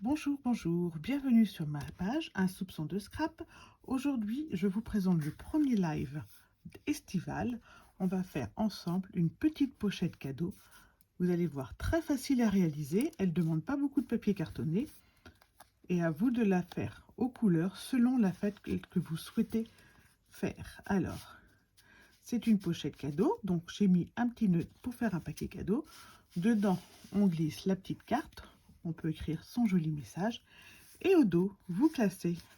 Bonjour, bonjour, bienvenue sur ma page Un soupçon de scrap. Aujourd'hui, je vous présente le premier live estival. On va faire ensemble une petite pochette cadeau. Vous allez voir, très facile à réaliser. Elle ne demande pas beaucoup de papier cartonné. Et à vous de la faire aux couleurs selon la fête que vous souhaitez faire. Alors, c'est une pochette cadeau. Donc, j'ai mis un petit nœud pour faire un paquet cadeau. Dedans, on glisse la petite carte. On peut écrire son joli message. Et au dos, vous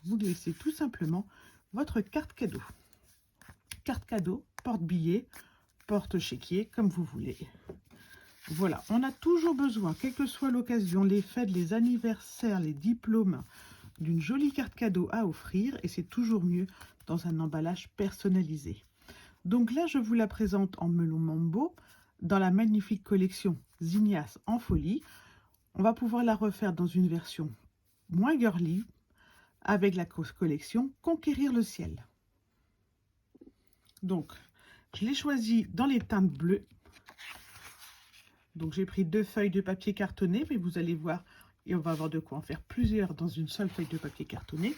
glissez tout simplement votre carte cadeau. Carte cadeau, porte-billet, porte-chéquier, comme vous voulez. Voilà, on a toujours besoin, quelle que soit l'occasion, les fêtes, les anniversaires, les diplômes, d'une jolie carte cadeau à offrir. Et c'est toujours mieux dans un emballage personnalisé. Donc là, je vous la présente en melon mambo, dans la magnifique collection Zinnias en folie. On va pouvoir la refaire dans une version moins girly, avec la collection Conquérir le ciel. Donc, je l'ai choisi dans les teintes bleues. Donc, j'ai pris 2 feuilles de papier cartonné, mais vous allez voir, et on va avoir de quoi en faire plusieurs dans une seule feuille de papier cartonné.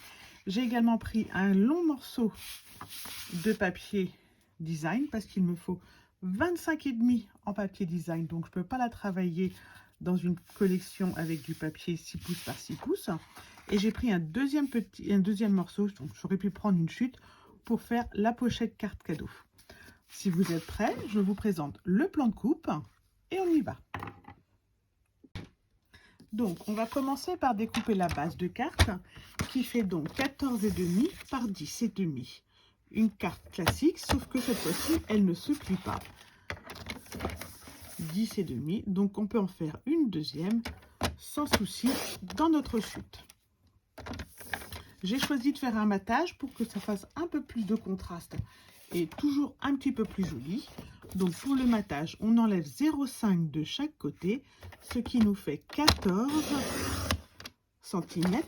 J'ai également pris un long morceau de papier design, parce qu'il me faut 25,5 en papier design. Donc, je ne peux pas la travailler dans une collection avec du papier 6 pouces par 6 pouces. Et j'ai pris un deuxième morceau, donc j'aurais pu prendre une chute pour faire la pochette carte cadeau. Si vous êtes prêts, je vous présente le plan de coupe et on y va. Donc, on va commencer par découper la base de carte qui fait donc 14,5 par 10,5. Une carte classique, sauf que cette fois-ci, elle ne se plie pas. 10,5, donc on peut en faire une deuxième sans souci dans notre chute. J'ai choisi de faire un matage pour que ça fasse un peu plus de contraste et toujours un petit peu plus joli. Donc pour le matage, on enlève 0,5 de chaque côté, ce qui nous fait 14 cm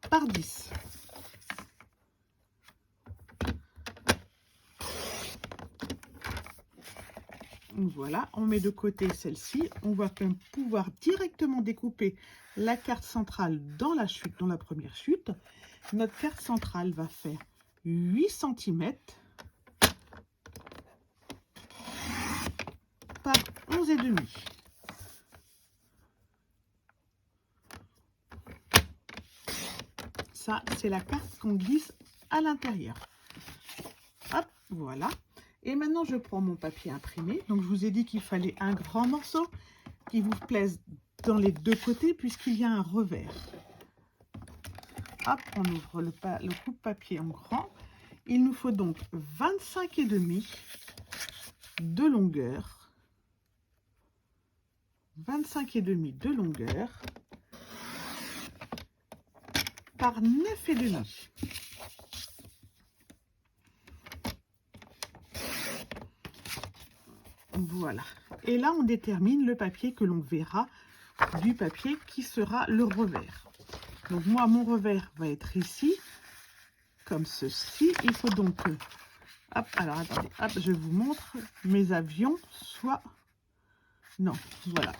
par 10. Voilà, on met de côté celle-ci. On va pouvoir directement découper la carte centrale dans la chute, dans la première chute. Notre carte centrale va faire 8 cm par 11,5. Ça, c'est la carte qu'on glisse à l'intérieur. Hop, voilà. Et maintenant, je prends mon papier imprimé. Donc, je vous ai dit qu'il fallait un grand morceau qui vous plaise dans les deux côtés puisqu'il y a un revers. Hop, on ouvre le coupe-papier en grand. Il nous faut donc 25,5 de longueur. 25,5 de longueur par 9,5. Voilà. Et là, on détermine le papier que l'on verra du papier qui sera le revers. Donc moi, mon revers va être ici, comme ceci. Il faut donc... hop, alors attendez, hop, je vous montre. Mes avions, soit... Non, voilà.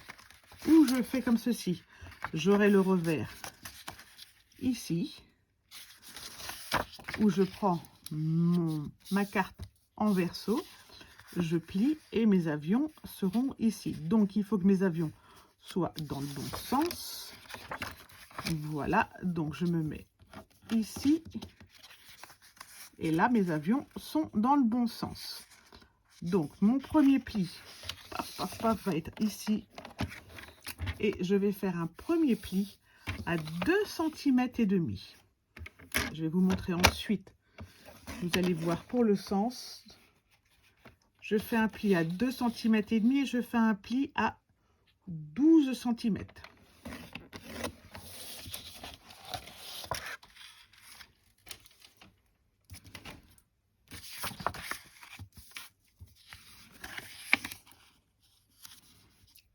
Ou je fais comme ceci. J'aurai le revers ici, où je prends ma carte en verso, je plie et mes avions seront ici. Donc, il faut que mes avions soient dans le bon sens. Voilà, donc je me mets ici. Et là, mes avions sont dans le bon sens. Donc, mon premier pli va être ici. Et je vais faire un premier pli à 2,5 cm. Je vais vous montrer ensuite. Vous allez voir pour le sens. Je fais un pli à 2,5 cm et je fais un pli à 12 cm.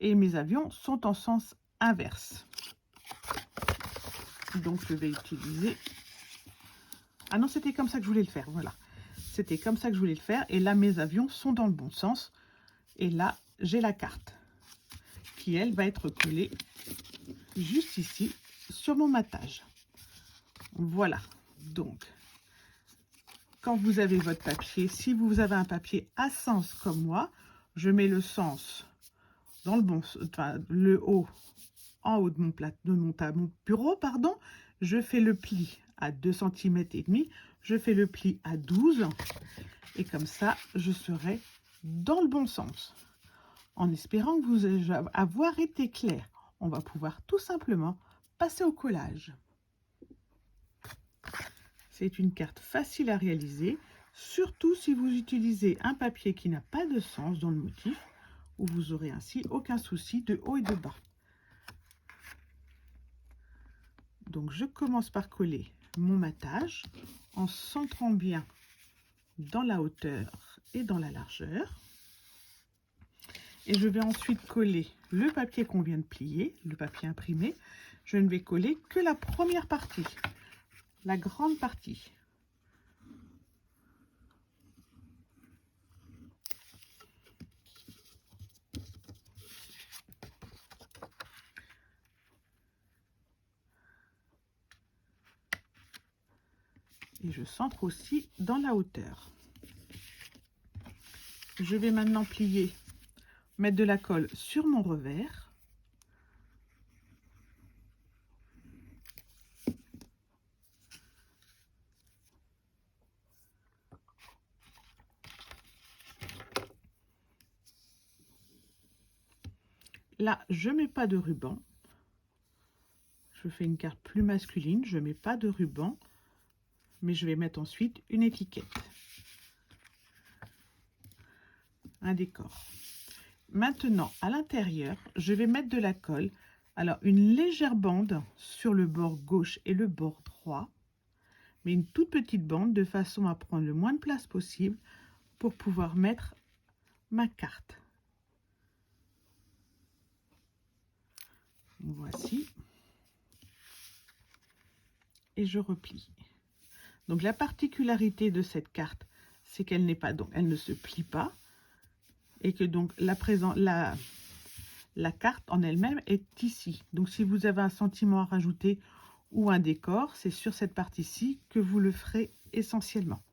Et mes avions sont en sens inverse. Donc je vais utiliser... Ah non, c'était comme ça que je voulais le faire, voilà. C'était comme ça que je voulais le faire. Et là, mes avions sont dans le bon sens. Et là, j'ai la carte qui, elle, va être collée juste ici sur mon matage. Voilà, donc quand vous avez votre papier, si vous avez un papier à sens comme moi, je mets le sens dans le bon, enfin le haut en haut de mon mon bureau, pardon. Je fais le pli à 2,5 cm, je fais le pli à 12 et comme ça je serai dans le bon sens. En espérant que vous ayez avoir été clair, on va pouvoir tout simplement passer au collage. C'est une carte facile à réaliser, surtout si vous utilisez un papier qui n'a pas de sens dans le motif, où vous aurez ainsi aucun souci de haut et de bas. Donc je commence par coller mon matage en centrant bien dans la hauteur et dans la largeur. Et je vais ensuite coller le papier qu'on vient de plier, le papier imprimé. Je ne vais coller que la première partie, la grande partie. Et je centre aussi dans la hauteur. Je vais maintenant plier, mettre de la colle sur mon revers. Là, je ne mets pas de ruban. Je fais une carte plus masculine, je ne mets pas de ruban, mais je vais mettre ensuite une étiquette, un décor. Maintenant, à l'intérieur, je vais mettre de la colle. Alors, une légère bande sur le bord gauche et le bord droit, mais une toute petite bande de façon à prendre le moins de place possible pour pouvoir mettre ma carte. Voici. Et je replie. Donc la particularité de cette carte, c'est qu'elle n'est pas, donc elle ne se plie pas et que donc la carte en elle-même est ici. Donc si vous avez un sentiment à rajouter ou un décor, c'est sur cette partie-ci que vous le ferez essentiellement.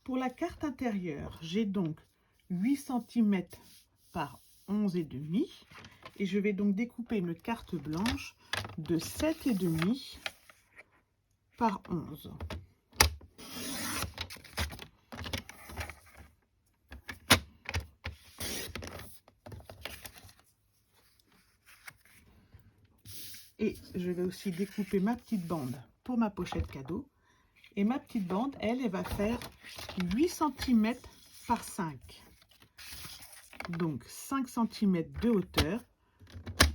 Pour la carte intérieure, j'ai donc 8 cm par 11,5 et je vais donc découper une carte blanche de 7,5 par 11. Et je vais aussi découper ma petite bande pour ma pochette cadeau. Et ma petite bande, elle va faire 8 cm par 5. Donc 5 cm de hauteur,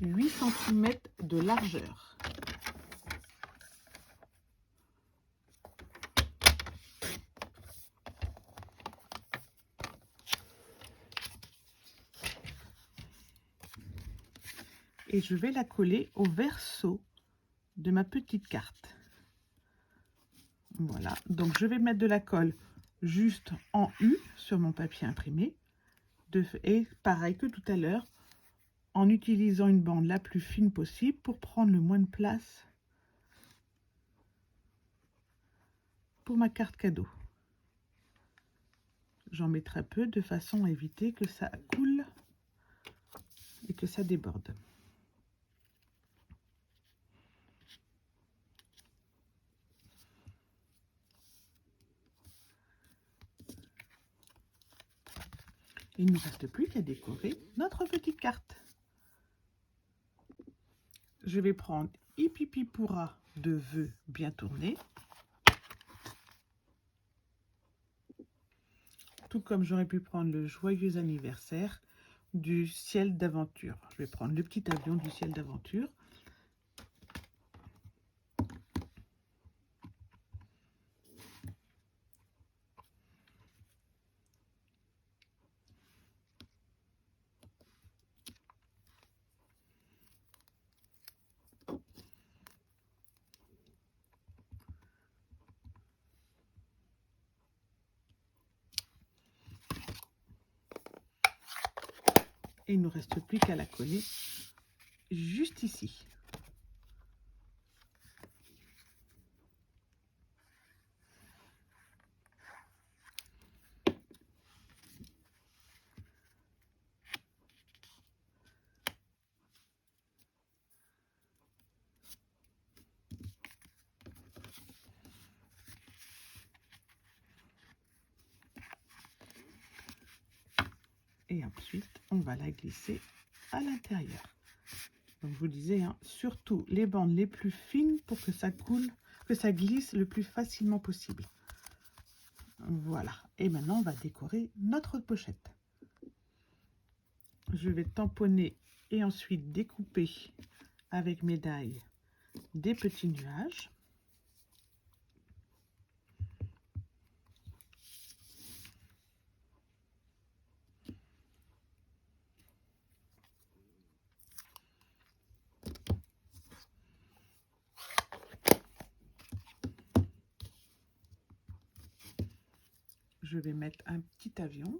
8 cm de largeur. Et je vais la coller au verso de ma petite carte. Voilà, donc je vais mettre de la colle juste en U sur mon papier imprimé. Et pareil que tout à l'heure, en utilisant une bande la plus fine possible pour prendre le moins de place pour ma carte cadeau. J'en mets très peu de façon à éviter que ça coule et que ça déborde. Il ne nous reste plus qu'à décorer notre petite carte. Je vais prendre Hippipipura de vœux bien tourné. Tout comme j'aurais pu prendre le joyeux anniversaire du ciel d'aventure. Je vais prendre le petit avion du ciel d'aventure. Et il ne nous reste plus qu'à la coller juste ici. Et ensuite, on va la glisser à l'intérieur. Donc, je vous disais, hein, surtout les bandes les plus fines pour que ça coule, que ça glisse le plus facilement possible. Voilà. Et maintenant, on va décorer notre pochette. Je vais tamponner et ensuite découper avec mes die des petits nuages. Je vais mettre un petit avion.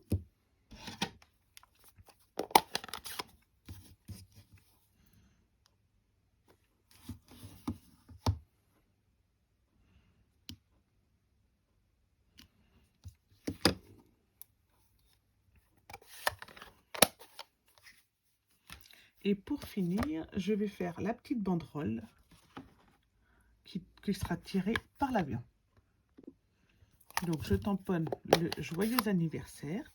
Et pour finir, je vais faire la petite banderole qui sera tirée par l'avion. Donc, je tamponne le joyeux anniversaire.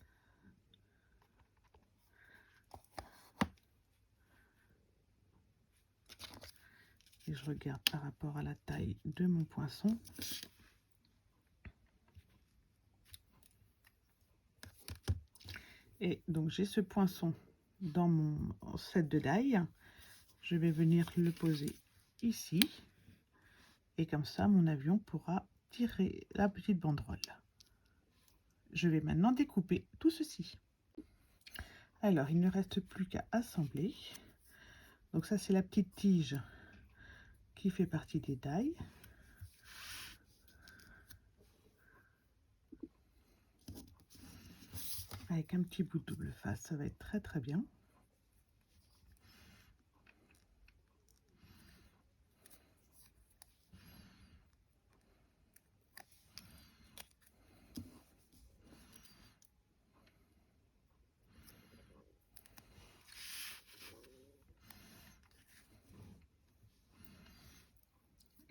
Et je regarde par rapport à la taille de mon poinçon. Et donc, j'ai ce poinçon dans mon set de die. Je vais venir le poser ici. Et comme ça, mon avion pourra tirer la petite banderole. Je vais maintenant découper tout ceci. Alors, il ne reste plus qu'à assembler. Donc ça, c'est la petite tige qui fait partie des die. Avec un petit bout de double face, ça va être très très bien.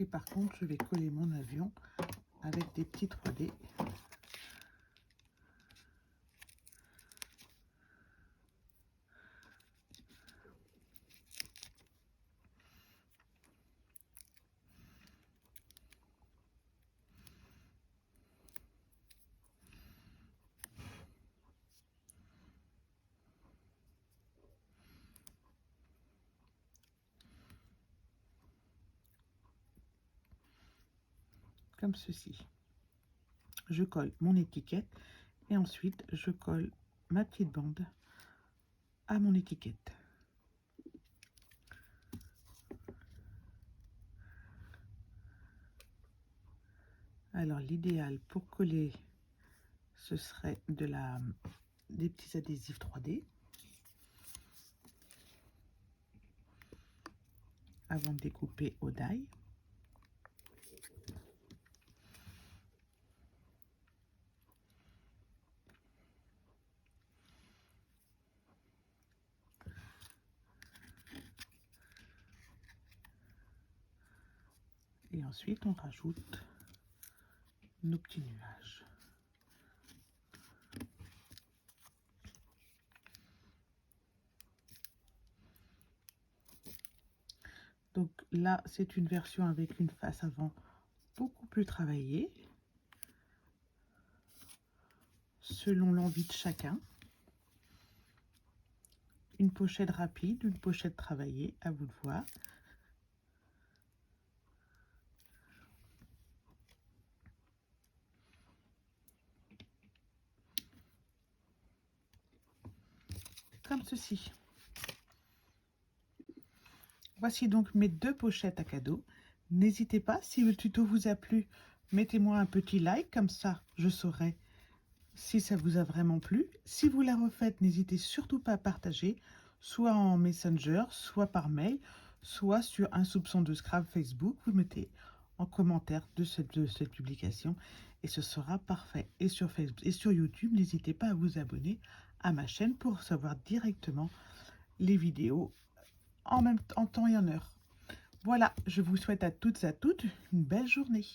Et par contre, je vais coller mon avion avec des petits 3D. Comme ceci. Je colle mon étiquette et ensuite je colle ma petite bande à mon étiquette. Alors l'idéal pour coller, ce serait des petits adhésifs 3D. Avant de découper au die. Et ensuite, on rajoute nos petits nuages. Donc là, c'est une version avec une face avant beaucoup plus travaillée, selon l'envie de chacun. Une pochette rapide, une pochette travaillée, à vous de voir. Comme ceci. Voici donc mes deux pochettes à cadeaux. N'hésitez pas, si le tuto vous a plu, mettez-moi un petit like, comme ça je saurai si ça vous a vraiment plu. Si vous la refaites, n'hésitez surtout pas à partager. soit en Messenger, soit par mail, soit sur un soupçon de scrap Facebook. Vous mettez en commentaire de cette publication et ce sera parfait. Et sur Facebook et sur YouTube, n'hésitez pas à vous abonner à ma chaîne pour recevoir directement les vidéos en temps et en heure. Voilà, je vous souhaite à toutes et à toutes une belle journée.